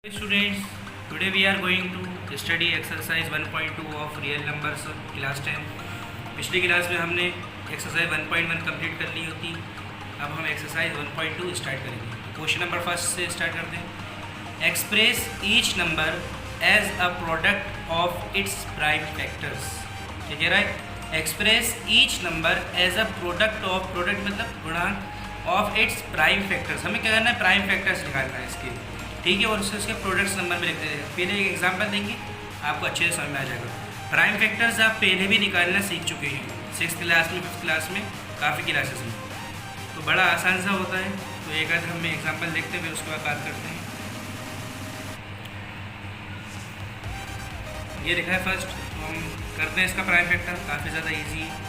Students, today we are going to study exercise 1.2 of real numbers class 10. पिछली class में हमने exercise 1.1 complete कर ली होती. अब हम एक्सरसाइज 1.2 स्टार्ट करेंगे. क्वेश्चन नंबर फर्स्ट से स्टार्ट करते हैं. Express each number as a product of its prime factors. क्या कह रहा है? Express each number as a product मतलब गुणांक ऑफ इट्स प्राइम फैक्टर्स. हमें क्या करना है? प्राइम फैक्टर्स निकालना है इसके, ठीक है. और उसके प्रोडक्ट्स नंबर में लिख देंगे. पहले एक एग्जांपल देंगे, आपको अच्छे से समझ में आ जाएगा. प्राइम फैक्टर्स आप पहले भी निकालना सीख चुके हैं 6th क्लास में, 5th क्लास में, काफ़ी क्लासेस में. तो बड़ा आसान सा होता है. तो एक आध हम एग्जांपल देखते हुए उसके बाद बात करते हैं. ये लिखा है फर्स्ट, तो हम करते हैं इसका प्राइम फैक्टर. काफ़ी ज़्यादा ईजी है.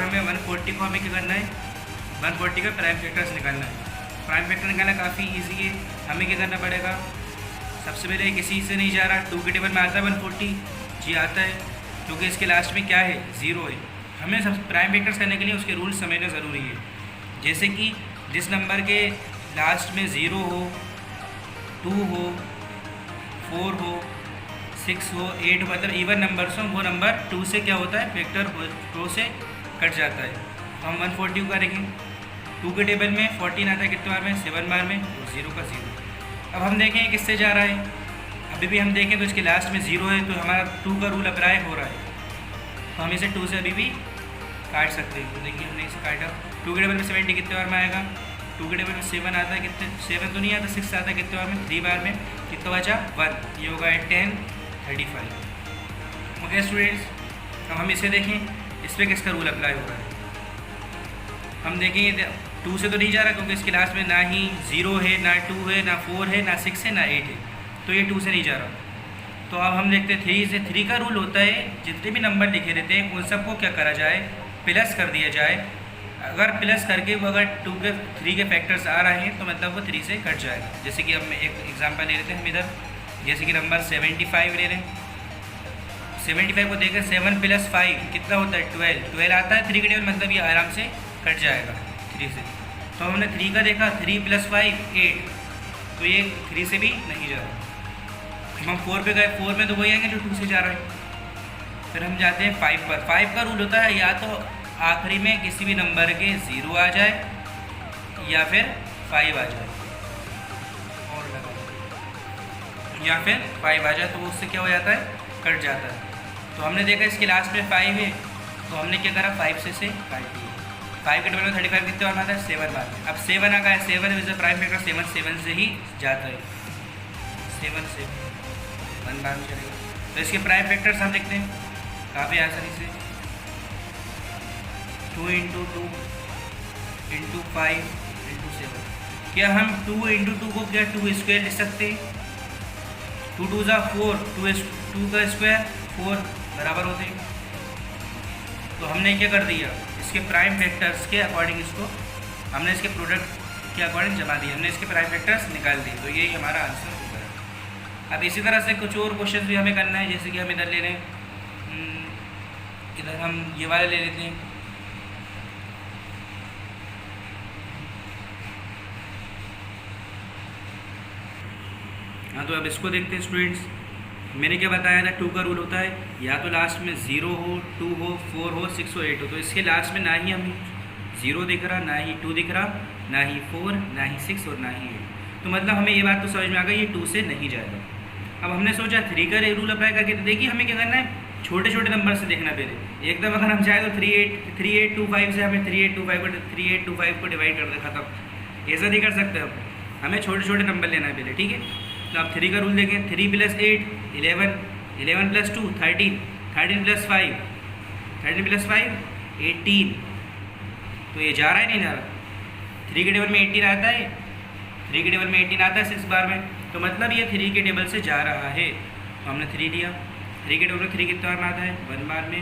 हमें 140 को हमें क्या करना है? 140 का प्राइम फैक्टर्स निकालना है. प्राइम फैक्टर निकालना काफ़ी इजी है. हमें क्या करना पड़ेगा? सबसे पहले किसी से नहीं जा रहा, 2 के टेबल में आता है 140. जी आता है, क्योंकि इसके लास्ट में क्या है? 0 है. हमें सब प्राइम फैक्टर्स करने के लिए उसके रूल्स समझना ज़रूरी है. जैसे कि जिस नंबर के लास्ट में 0 हो, 2 हो, 4 हो, 6 हो, 8 हो, मतलब इवन नंबर्स हो, वो नंबर 2 से क्या होता है? फैक्टर 2 से कट जाता है. तो हम 140 करेंगे. 2 के टेबल में 14 आता है कितने बार में? 7 बार में. और 0 का 0. अब हम देखें किससे जा रहा है. अभी भी हम देखें तो इसके लास्ट में 0 है, तो हमारा 2 का रूल अप्लाई हो रहा है. तो हम इसे 2 से अभी भी काट सकते हैं. तो देखिए हमने इसे काटा. 2 के टेबल में 70 कितने बार में आएगा? 2 के टेबल में 7 आता है. कितने? 7 तो नहीं आता, 6 आता है कितने बार में? 3 बार में. कितना बचा? 1. ये होगा 10, 35. ओके स्टूडेंट्स, अब हम इसे देखें, इस पर किसका रूल अप्लाई हो रहा है. हम देखेंगे 2 से तो नहीं जा रहा, क्योंकि इसके लास्ट में ना ही 0 है, ना 2 है, ना 4 है, ना 6 है, ना 8 है. तो ये 2 से नहीं जा रहा. तो अब हम देखते हैं 3 से. 3 का रूल होता है, जितने भी नंबर लिखे रहते हैं उन सबको क्या करा जाए? प्लस कर दिया जाए. अगर प्लस करके वो अगर 3 के फैक्टर्स आ रहे हैं तो मतलब वो 3 से कट जाएगा. जैसे कि हम एक एग्जाम्पल ले लेते हैं हम इधर. जैसे कि नंबर 75 ले रहे हैं. 75 को देखें, 7 + 5 कितना होता है? 12 आता है 3 के टेबल, मतलब ये आराम से कट जाएगा 3 से. तो हमने 3 का देखा, 3 + 5 8. तो ये 3 से भी नहीं जा रहा. हम 4 पे गए, 4 में तो वही आएंगे जो 2 से जा रहा है. फिर हम जाते हैं 5 पर. 5 का रूल होता है या तो आखिरी में किसी भी नंबर के 0 आ जाए या फिर 5 आ जाए, और लगा या फिर 5 आ जाए, तो उससे क्या हो जाता है? कट जाता है. तो हमने देखा इसके लास्ट में 5 है, तो हमने क्या करा? 5 से काट दिया. 5 के टेबल में 35 कितने बार आता है? 7 बार. अब 7 आ गया. 7 इज प्राइम फैक्टर. 7 से ही जाता है. 7 से 1 बार में चलेगा. तो इसके प्राइम फैक्टर्स हम देखते हैं काफ़ी आसानी से. 2 × 2 × 5 × 7. क्या हम 2 × 2 को क्या 2 स्क्वायर लिख सकते हैं? 2 × 2 = 4. 2 का स्क्वायर 4 बराबर होते हैं. तो हमने क्या कर दिया? इसके प्राइम फैक्टर्स के अकॉर्डिंग इसको हमने इसके प्रोडक्ट के अकॉर्डिंग जमा दिया. हमने इसके प्राइम फैक्टर्स निकाल दिए. तो यही हमारा आंसर होगा. अब इसी तरह से कुछ और क्वेश्चन भी हमें करना है. जैसे कि हम इधर ले रहे हैं, इधर हम ये वाले ले लेते हैं. हाँ, तो अब इसको देखते हैं स्टूडेंट्स. मैंने क्या बताया था? 2 का रूल होता है या तो लास्ट में 0 हो, 2 हो, 4 हो, 6 हो, 8 हो. तो इसके लास्ट में ना ही हमें 0 दिख रहा, ना ही 2 दिख रहा, ना ही 4, ना ही 6 और ना ही 8. तो मतलब हमें ये बात तो समझ में आ गई, ये 2 से नहीं जाएगा. अब हमने सोचा 3 का रूल अप्लाई करके. तो देखिए हमें क्या करना है? छोटे छोटे नंबर से देखना पहले. एकदम अगर हम चाहें तो 3825 से हमें 3825 को डिवाइड कर दे, खत्म. ऐसा नहीं कर सकते हम. हमें छोटे छोटे नंबर लेना है पहले, ठीक है. तो आप 3 का रूल देखें. 3 + 8 11, 11 + 2 13, 13 + 5 13 + 5 18. तो ये जा रहा है नहीं जा रहा? 3 के टेबल में 18 आता है. 3 के टेबल में 18 आता है 6 बार में. तो मतलब ये 3 के टेबल से जा रहा है. तो हमने 3 लिया. 3 के टेबल में 3 कितने बार में आता है? 1 बार में.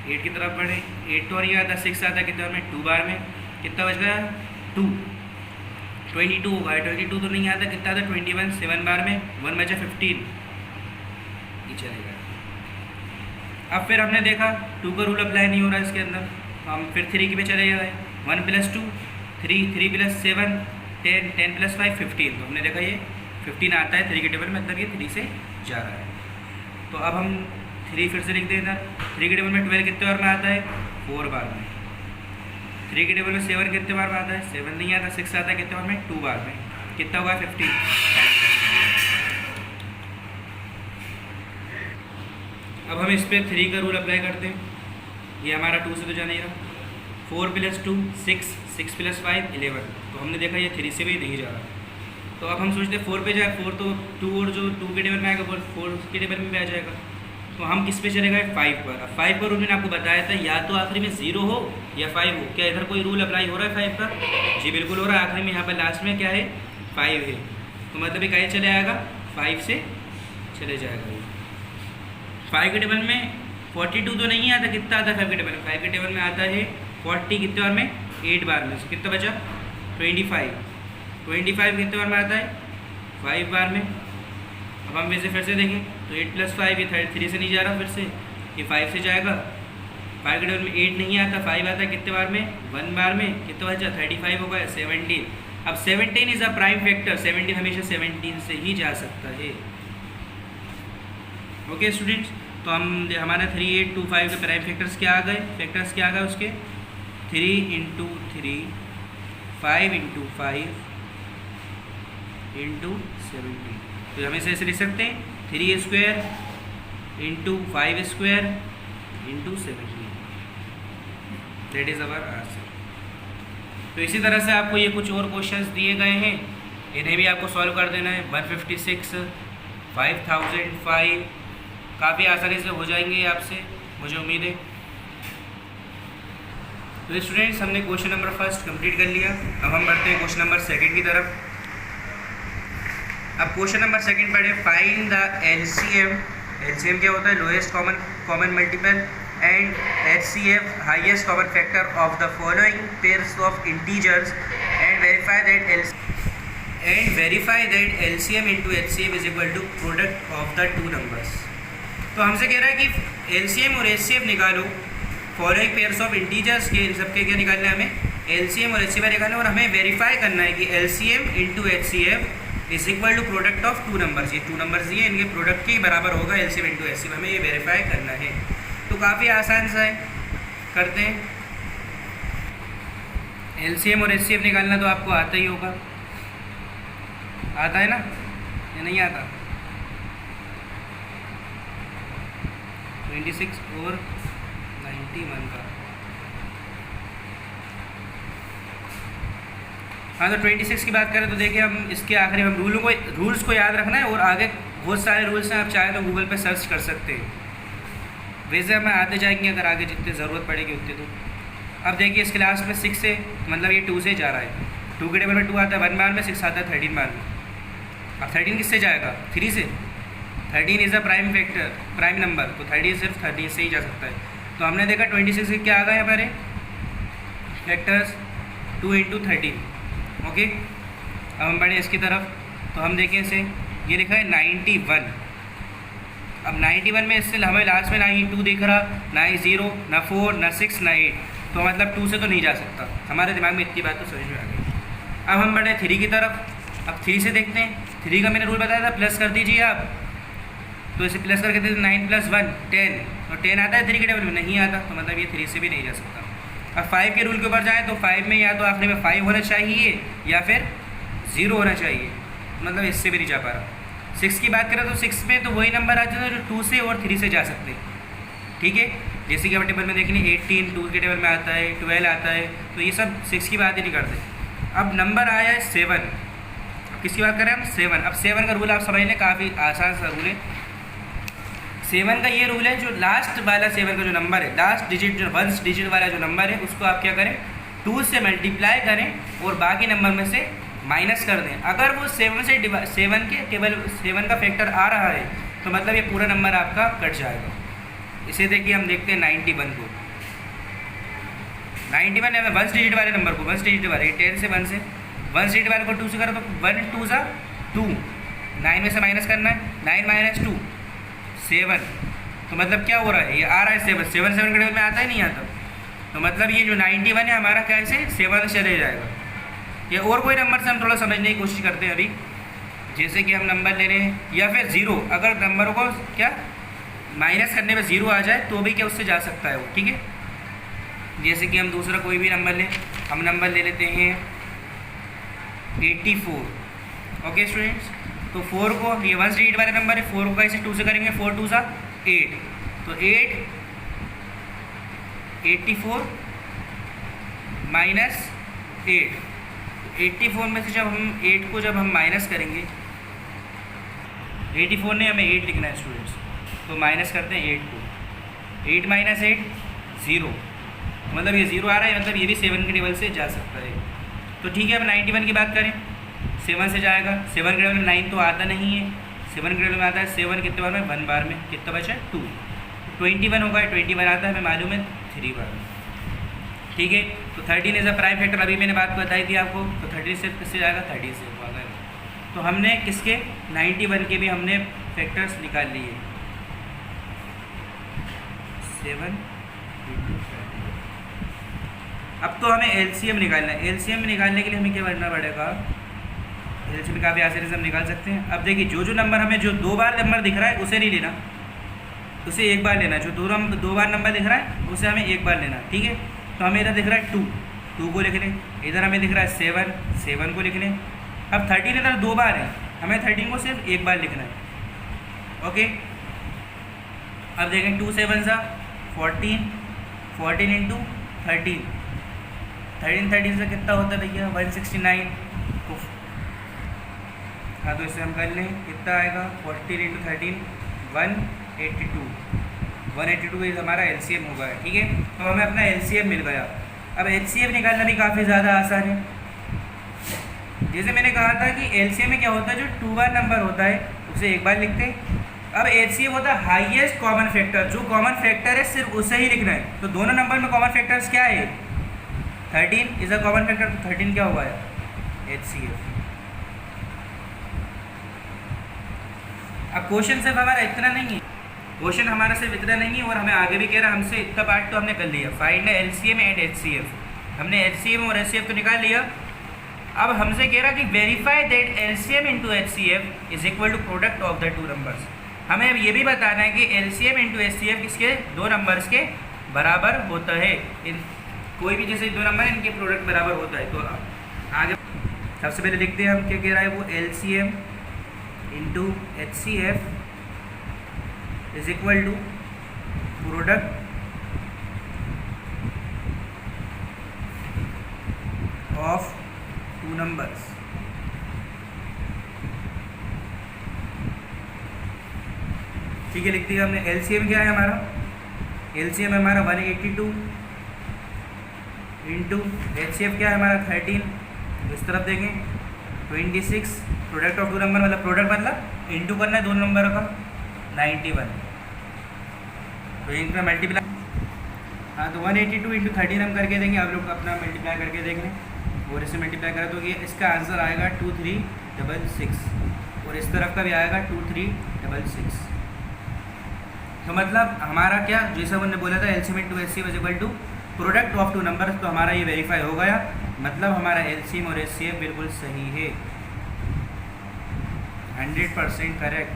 8 की तरफ बढ़े. 8 तो और ये आता है. 6 आता है कितने बार में? 2 बार में. कितना बच गया? 2. 22 होगा. 22 तो नहीं आता. कितना आता? 21 7 बार में. 1 बचा 15. ये चलेगा. अब फिर हमने देखा 2 का रूल अप्लाई नहीं हो रहा इसके अंदर, तो हम फिर 3 की पे चले गए। 1 + 2 3, 3 + 7 10, 10 + 5 15। तो हमने देखा ये 15 आता है 3 के टेबल में, मतलब ये 3 से जा रहा है। तो अब हम 3 फिर से लिख दें इधर। 3 के टेबल में 12 कितने बार में आता है? 4 बार में। 3 के टेबल में 7 कितने बार में आता है? 7 नहीं आता। 6 आता है कितने बार में? 2 बार में। कितना होगा? 15। अब हम इस पर 3 का रूल अप्लाई करते हैं। ये हमारा 2 से तो जा नहीं रहा। 4 + 2 6, 6 + 5 11। तो हमने देखा ये 3 से भी नहीं जा रहा। तो अब हम सोचते हैं 4 पे जाए। 4 तो 2 और जो 2 के टेबल में आएगा वो 4 के टेबल में भी आ जाएगा। तो हम किस पे चले गए? 5 पर। अब 5 पर रूल मैंने आपको बताया था या तो आखिरी में 0 हो या 5 हो। क्या इधर कोई रूल अप्लाई हो रहा है 5 पर? जी बिल्कुल हो रहा है। आखिरी में यहाँ पर लास्ट में क्या है? 5 है। तो मतलब ये कहीं चले आएगा? 5 से चले जाएगा। 5 के टेबल में 42 तो नहीं आता। कितना आता है 5 के टेबल में? 5 के टेबल में आता है 40 कितने बार में? 8 बार में। कितना बचा? 25। 25 कितने बार में आता है? 5 बार में। अब हम वैसे फिर से देखें तो 8 + 5 ये 3 से नहीं जा रहा, फिर से ये 5 से जाएगा। 5 के टेबल में 8 नहीं आता, 5 आता है कितने बार में? 1 बार में। कितना बचा? 35 होगा। 17। अब 17 इज़ अ प्राइम फैक्टर। 17 हमेशा 17 से ही जा सकता है। ओके स्टूडेंट्स, तो हम हमारा 3, 8, 2, 5 के प्राइम फैक्टर्स क्या आ गए? फैक्टर्स क्या आ गए उसके? 3 × 3, 5 × 5 × 17। तो हम इसे लिख सकते हैं 3² × 5² × 17। That is our answer. तो इसी तरह से आपको ये कुछ और क्वेश्चंस दिए गए हैं, इन्हें भी आपको सॉल्व कर देना है। 156, 5005 काफ़ी आसानी से हो जाएंगे आपसे, मुझे उम्मीद है। तो स्टूडेंट्स, हमने क्वेश्चन नंबर 1 कंप्लीट कर लिया। अब हम बढ़ते हैं क्वेश्चन नंबर 2 की तरफ। अब क्वेश्चन नंबर 2 पढ़े। Find the LCM. एलसीएम क्या होता है? Lowest common multiple and HCF highest common factor of the following pairs of integers and verify that LCM × HCF is equal to product of the 2 numbers. तो हमसे कह रहा है कि LCM और HCF निकालो फॉलोइंग पेयर्स ऑफ इंटीजर्स के। इन सबके क्या निकालना है हमें? LCM और HCF निकालना है। और हमें वेरीफाई करना है कि LCM × HCF is equal to product of 2 numbers. ये 2 नंबर्स दिए, इनके प्रोडक्ट के बराबर होगा LCM × HCF। हमें ये वेरीफाई करना है। तो काफ़ी आसान सा है, करते हैं। LCM और HCF निकालना तो आपको आता ही होगा, आता है ना या नहीं आता? 26 और 91 का। हाँ, तो 26 की बात करें तो देखिए, हम इसके आखिरी हम रूल्स को याद रखना है। और आगे बहुत सारे रूल्स हैं, आप चाहें तो गूगल पे सर्च कर सकते हैं। वैसे हमें आते जाएंगे अगर आगे जितनी ज़रूरत पड़ेगी उतनी। तो अब देखिए, इस क्लास में 6 से मतलब ये 2 से जा रहा है। 2 के टेबल में 2 आता है 1 बार में, 6 आता है 13 बार में। अब 13 किससे जाएगा? 3 से। 13 is a prime factor, prime number. तो 13 सिर्फ 13 से ही जा सकता है। तो हमने देखा 26 के क्या आ गए हमारे फैक्टर्स? 2 × 13। ओके, अब हम बढ़े इसकी तरफ। तो हम देखें इसे, ये लिखा है 91। अब 91 में इससे हमें लास्ट में ना ही 2 दिख रहा, ना ही 0, ना 4, ना 6, ना 8। तो मतलब 2 से तो नहीं जा सकता। हमारे दिमाग में इतनी बात तो समझ में आ गई। अब हम बढ़े 3 की तरफ। अब 3 से देखते हैं। 3 का मैंने रूल बताया था, प्लस कर दीजिए आप। तो इसे प्लस करके देते 9 + 1 10। तो 10 आता है 3 के टेबल में? नहीं आता। तो मतलब ये 3 से भी नहीं जा सकता। अब 5 के रूल के ऊपर जाएँ तो 5 में या तो आखिरी में 5 होना चाहिए या फिर 0 होना चाहिए। मतलब इससे भी नहीं जा पा रहा। 6 की बात करें तो 6 में तो वही नंबर आ जाते हैं जो 2 से और 3 से जा सकते हैं। ठीक है, जैसे कि आप टेबल में देखेंगे 18 2 के टेबल में आता है, 12 आता है। तो ये सब 6 की बात ही नहीं करते। अब नंबर आया है 7। अब किसकी बात करें हम? 7। अब 7 का रूल आप समझ लें, काफ़ी आसान सा रूल है। 7 का ये रूल है, जो लास्ट वाला 7 का जो नंबर है, लास्ट डिजिट जो 1 डिजिट वाला जो नंबर है, उसको आप क्या करें? 2 से मल्टीप्लाई करें और बाकी नंबर में से माइनस कर दें। अगर वो 7 के टेबल 7 का फैक्टर आ रहा है तो मतलब ये पूरा नंबर आपका कट जाएगा। इसे देखिए, हम देखते हैं 91 को। 91 या 1 डिजिट वाले नंबर को, 1 डिजिट वाले 10 से 1 से 1 डिजिट वाले को 2 से करो तो 1 2 सा 2। 9 में से माइनस करना है, 9 - 2 7। तो मतलब क्या हो रहा है, ये आ रहा है 7 7 7 के टेबल में आता है नहीं आता। तो मतलब ये जो 91 है हमारा क्या से 7 से चले जाएगा। ये और कोई नंबर से हम थोड़ा समझने की कोशिश करते हैं अभी, जैसे कि हम नंबर ले रहे हैं या फिर 0, अगर नंबरों को क्या माइनस करने पे 0 आ जाए तो भी क्या उससे जा सकता है वो, ठीक है। जैसे कि हम दूसरा कोई भी नंबर लें, हम नंबर ले लेते हैं 84। ओके स्टूडेंट्स, तो 4 को ये 1 से 8 वाले नंबर है, 4 को इसे 2 से करेंगे, 4 2 सा 8, तो 8 84 माइनस 8। 84 में से जब हम 8 को जब हम माइनस करेंगे, 84 ने हमें 8 लिखना है स्टूडेंट्स, तो माइनस करते हैं 8 को, 8 माइनस 8 0, मतलब ये 0 आ रहा है, मतलब ये भी 7 के टेबल से जा सकता है। तो ठीक है, अब 91 की बात करें, 7 से जाएगा, 7 के टेबल में 9 तो आता नहीं है, 7 के टेबल में आता है 7 कितने बार में, 1 बार में, कितना बचा 2, 21 होगा, 21 आता है हमें मालूम है 3 बार में, ठीक है। तो 13 इज़ अ प्राइम फैक्टर, अभी मैंने बात बताई थी आपको, तो 30 से किससे जाएगा, 30 से आ गया। तो हमने किसके 91 के भी हमने फैक्टर्स निकाल लिए, 7 × 30। अब तो हमें एलसीएम निकालना है। एलसीएम निकालने के लिए हमें क्या करना पड़ेगा, एलसीएम काफ़ी आसानी से हम निकाल सकते हैं। अब देखिए जो नंबर हमें जो 2 बार नंबर दिख रहा है उसे नहीं लेना, उसे 1 बार लेना। जो 2 बार नंबर दिख रहा है उसे हमें 1 बार लेना, ठीक है। तो हमें इधर दिख रहा है 2 को लिख लें, इधर हमें दिख रहा है 7 को लिख लें। अब 13 इधर 2 बार है, हमें 13 को सिर्फ 1 बार लिखना है, ओके। अब देखें 2 7 सा 14, 14 × 13, 13 से कितना होता है भैया 169। हाँ तो इसे हम कर लें, कितना आएगा 14 × 13 182, 182 इस हमारा एलसीएम होगा, ठीक है। तो हमें अपना एलसीएम मिल गया। अब एलसीएम निकालना भी काफ़ी ज़्यादा आसान है। जैसे मैंने कहा था कि एलसीएम में क्या होता है, जो 2 बार नंबर होता है उसे 1 बार लिखते हैं। अब एचसीएफ होता है हाईएस्ट कॉमन फैक्टर, जो कॉमन फैक्टर है सिर्फ उसे ही लिखना है। तो दोनों नंबर में कॉमन फैक्टर्स क्या है, 13 इज अ कॉमन फैक्टर, तो 13 क्या होगा एचसीएफ। अब क्वेश्चन सिर्फ हमारा इतना नहीं है, क्वेश्चन हमारा सिर्फ इतना नहीं है और हमें आगे भी कह रहा है, हमसे इतना पार्ट तो हमने कर लिया, फाइंड एलसीएम एंड एचसीएफ। हमने एलसीएम और एचसीएफ तो निकाल लिया। अब हमसे कह रहा कि verify that LCM into HCF is equal to product of the 2 numbers. हमें अब ये भी बताना है कि एलसीएम इंटू एचसीएफ किसके 2 नंबर्स के बराबर होता है। कोई भी जैसे 2 नंबर इनके प्रोडक्ट बराबर होता है। तो आगे सबसे पहले देखते हैं हम क्या कह रहा है वो, LCM into HCF is equal to product of 2 numbers. ठीक है, लिख दिया हमने। एलसीएम क्या है हमारा, एलसीएम हमारा 182 इंटू एचसीएफ क्या है हमारा 13, इस तरफ देखें 26, प्रोडक्ट ऑफ 2 नंबर मतलब प्रोडक्ट मतलब इंटू करना है 2 नंबर का 91, तो इनका मल्टीप्लाई। हाँ तो 182 इंटू 13 हम करके देंगे, आप लोग अपना मल्टीप्लाई करके देख लें और इसे मल्टीप्लाई करा तो ये इसका आंसर आएगा 2366 और इस तरफ का भी आएगा 2366। तो मतलब हमारा क्या, जैसा हमने बोला था LCM into HCF is equal to product of 2 numbers, तो हमारा ये वेरीफाई हो गया। मतलब हमारा एलसीएम और एचसीएफ बिल्कुल सही है, 100% करेक्ट।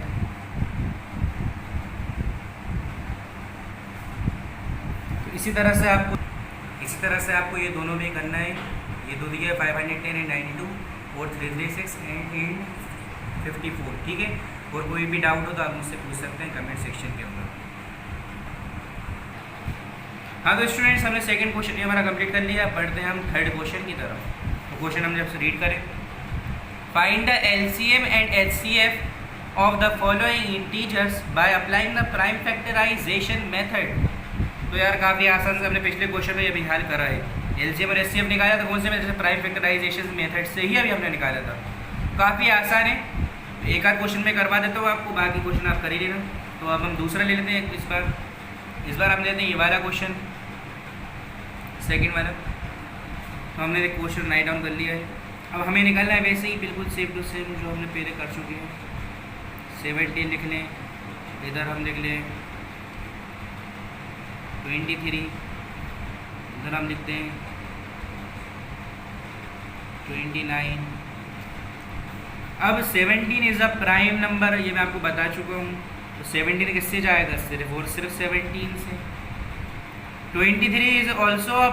तो इसी तरह से आपको ये दोनों भी करना है। ये दो दिया 510 एंड 92 और 336 एंड 54, ठीक है। और कोई भी डाउट हो तो आप मुझसे पूछ सकते हैं कमेंट सेक्शन के अंदर। हाँ तो स्टूडेंट्स, हमने सेकंड क्वेश्चन ये हमारा कंप्लीट कर लिया। बढ़ते हैं हम थर्ड क्वेश्चन की तरफ। तो क्वेश्चन हम जब से रीड करें, find the LCM and HCF of the following integers by applying the prime factorisation method. तो यार काफ़ी आसान से हमने पिछले क्वेश्चन में ये भी हल करा है। एलसीएम और एचसीएफ निकाला था कौन से मेथड से, प्राइम फैक्टराइजेशन मेथड से ही अभी हमने निकाला था। काफ़ी आसान है, एक आध क्वेश्चन में करवा देता हूँ आपको, बाकी क्वेश्चन आप कर ही लेना। तो अब हम दूसरा ले लेते हैं इस बार हम लेते हैं ये वाला क्वेश्चन, सेकंड वाला। तो हमने एक क्वेश्चन राइट डाउन कर लिया है। अब हमें निकालना है वैसे ही बिल्कुल सेम टू सेम जो हमने पहले कर चुके हैं। 17 लिख लें, इधर हम लिख लें 23, इधर हम लिखते हैं 29। अब 17 इज़ अ प्राइम नंबर, ये मैं आपको बता चुका हूँ। तो 17 किससे जाएगा? सिर्फ और सिर्फ 17 से। 23 is also a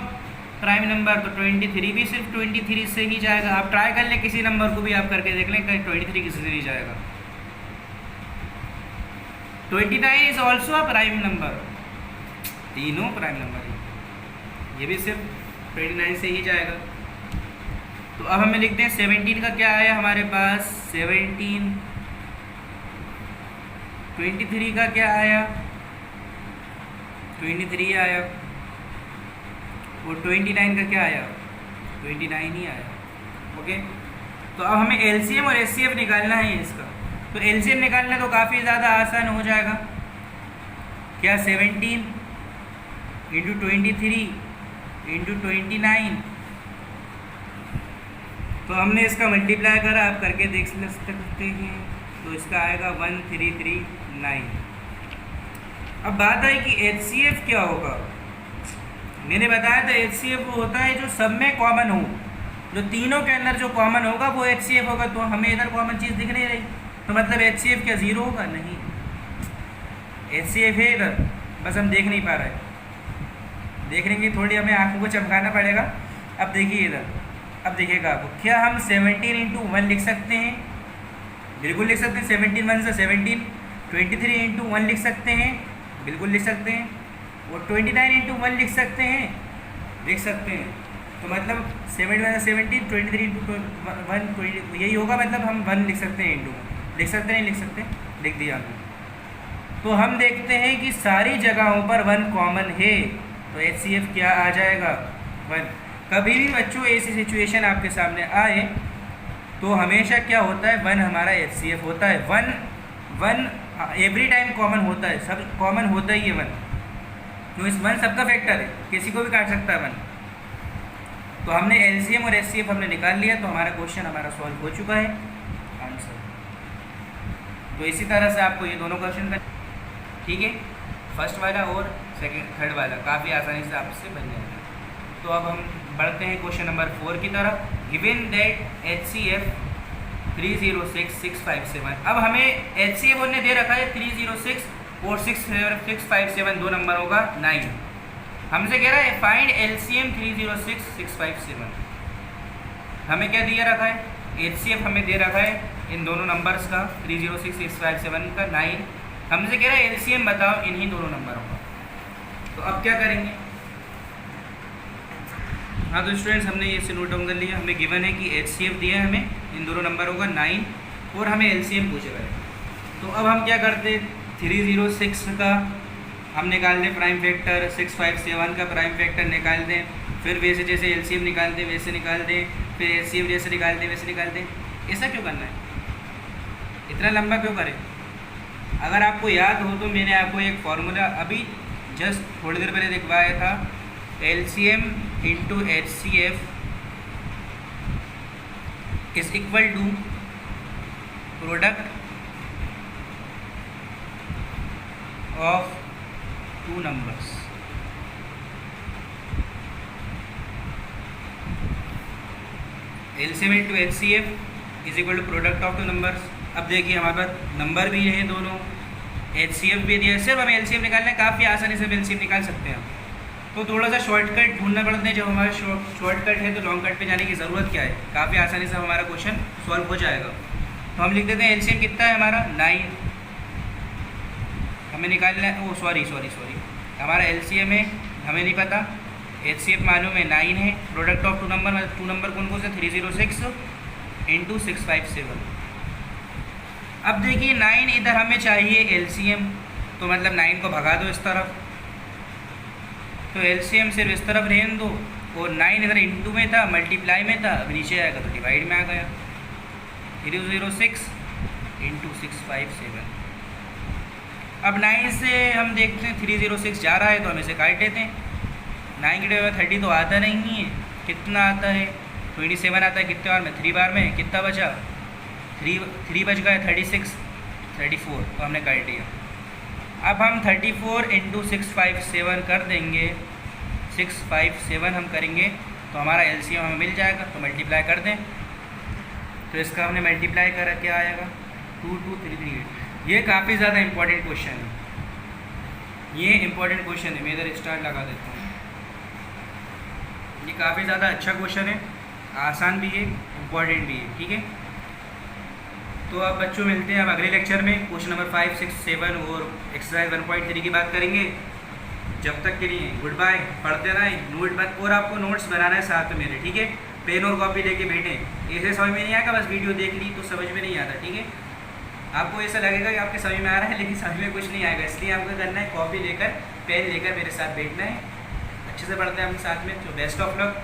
prime number, तो 23 भी सिर्फ 23 से ही जाएगा। आप ट्राई कर लें, किसी नंबर को भी आप करके देख लें, कहीं 23 किसी से नहीं जाएगा। 29 is also a prime number, तीनों प्राइम नंबर है, ये भी सिर्फ 29 से ही जाएगा। तो अब हमें लिखते हैं 17 का क्या आया हमारे पास? 17। 23 का क्या आया? 23 आया। और 29 का क्या आया? 29 ही आया। ओके, तो अब हमें एलसीएम और एचसीएफ निकालना है इसका। तो एलसीएम निकालना तो काफ़ी ज़्यादा आसान हो जाएगा। क्या? 17 इंटू 23 इंटू 29। तो हमने इसका मल्टीप्लाई करा, आप करके देख सकते हैं। तो इसका आएगा 1339। अब बात है कि एचसीएफ क्या होगा। मैंने बताया था एचसीएफ वो होता है जो सब में कॉमन हो, जो तीनों के अंदर जो कॉमन होगा वो एचसीएफ होगा। तो हमें इधर कॉमन चीज़ दिख नहीं रही, तो मतलब एचसीएफ क्या ज़ीरो होगा? नहीं, एचसीएफ है इधर, बस हम देख नहीं पा रहे। देख लेंगे, थोड़ी हमें आंखों को चमकाना पड़ेगा। अब देखिए इधर, अब देखिएगा आपको, क्या हम 17 इंटू 1 लिख सकते हैं? बिल्कुल लिख सकते हैं। 17 1 से 17। 23 इंटू 1 लिख सकते हैं, बिल्कुल लिख सकते हैं। और 29 इंटू 1 लिख सकते हैं, लिख सकते हैं। तो मतलब 17 17, 23 इंटू 1 यही होगा, मतलब हम 1 लिख सकते हैं, इंटू लिख सकते हैं, नहीं लिख सकते, लिख दिया हमने। तो हम देखते हैं कि सारी जगहों पर 1 कॉमन है, तो एचसीएफ क्या आ जाएगा? 1। कभी भी बच्चों ऐसी सिचुएशन आपके सामने आए तो हमेशा क्या होता है? 1 हमारा एचसीएफ होता है। 1 एवरी टाइम कॉमन होता है, सब कॉमन होता ही है 1। तो इस 1 सबका फैक्टर है, किसी को भी काट सकता है 1। तो हमने एलसीएम और एचसीएफ हमने निकाल लिया, तो हमारा क्वेश्चन हमारा सॉल्व हो चुका है, आंसर। तो इसी तरह से आपको ये दोनों क्वेश्चन का, ठीक है, फर्स्ट वाला और सेकंड थर्ड वाला काफ़ी आसानी से आपसे बन जाएगा। तो अब हम बढ़ते हैं क्वेश्चन नंबर 4 की तरफ। Given that HCF 306657। अब हमें एचसीएफ ने दे रखा है 306 और 657, दो नंबरों का 9। हमसे कह रहा है फाइंड एलसीएम 306657। हमें क्या दिया रखा है? एचसीएफ हमें दे रखा है इन दोनों नंबर्स का, 306657 का 9। हमसे कह रहा है एलसीएम बताओ इन्हीं दोनों नंबरों का। तो अब क्या करेंगे? हाँ तो स्टूडेंट्स, हमने ये से नोट डाउन कर लिया। हमें गिवन है कि एचसीएफ दिया है हमें इन दोनों नंबरों का 9, और हमें एलसीएम पूछेगा। तो अब हम क्या करते? 306 का हम निकाल दें प्राइम फैक्टर, 657 का प्राइम फैक्टर निकाल दें, फिर वैसे जैसे एलसीएम निकाल दें वैसे निकाल दें, फिर एचसीएफ जैसे निकाल दें वैसे निकाल दें। ऐसा क्यों करना है? इतना लंबा क्यों करें? अगर आपको याद हो तो मैंने आपको एक फार्मूला अभी जस्ट थोड़ी देर पहले दिखवाया था। LCM into HCF is equal to product of 2 numbers. LCM into HCF is equal to product of 2 numbers. अब देखिए हमारे पास नंबर भी है दोनों, एचसीएफ भी दिया है। सिर्फ हमें एलसीएम निकालना है, काफ़ी आसानी से एलसीएम निकाल सकते हैं हम। तो थोड़ा सा शॉर्टकट ढूंढना पड़ता है। जब हमारा शॉर्टकट है तो लॉन्ग कट पे जाने की ज़रूरत क्या है? काफ़ी आसानी से हमारा क्वेश्चन सॉल्व हो जाएगा। तो हम लिख देते हैं एलसीएम कितना है हमारा? 9। हमें निकालना है, ओ सॉरी हमारा एलसीएम है, हमें नहीं पता। एचसीएफ मालूम है 9 है। प्रोडक्ट ऑफ 2 नंबर, मतलब 2 नंबर कौन कौन से? 306 इंटू 657। अब देखिए 9 इधर हमें चाहिए एलसीएम, तो मतलब 9 को भगा दो इस तरफ, तो एलसीएम सिर्फ इस तरफ रहने दो। और 9 इधर इंटू में था, मल्टीप्लाई में था, अब नीचे आएगा तो डिवाइड में आ गया। 306 इंटू 657। अब 9 से हम देखते हैं 306 जा रहा है तो हम इसे काट लेते हैं। 9 की जगह 30 तो आता नहीं है, कितना आता है? 27 आता है। कितने बार में? 3 बार में। कितना बचा? 3 बच गया। 36 34, तो हमने काट लिया। अब हम 34 × 657 कर देंगे, 657 हम करेंगे तो हमारा एलसीएम हमें मिल जाएगा। तो मल्टीप्लाई कर दें, तो इसका हमने मल्टीप्लाई करा क्या आएगा 22338। ये काफ़ी ज़्यादा इम्पोर्टेंट क्वेश्चन है, ये इम्पोर्टेंट क्वेश्चन है। मैं इधर स्टार लगा देता हूँ। ये काफ़ी ज़्यादा अच्छा क्वेश्चन है, आसान भी है, इम्पोर्टेंट भी है। ठीक है, तो अब बच्चों मिलते हैं अब अगले लेक्चर में। क्वेश्चन नंबर 5, 6, 7 और एक्सरसाइज 1.3 की बात करेंगे। जब तक के लिए गुड बाय। पढ़ते रहें, नोट और आपको नोट्स बनाना है साथ में मेरे। ठीक है, पेन और कॉपी लेके बैठे। ऐसे समझ में नहीं आएगा, बस वीडियो देख ली तो समझ में नहीं आता। ठीक है, आपको ऐसा लगेगा कि आपके समझ में आ रहा है, लेकिन समझ में कुछ नहीं आएगा। इसलिए आपको करना है कॉपी लेकर, पेन लेकर मेरे साथ बैठना है। अच्छे से पढ़ते हैं हम साथ में। तो बेस्ट ऑफ लक।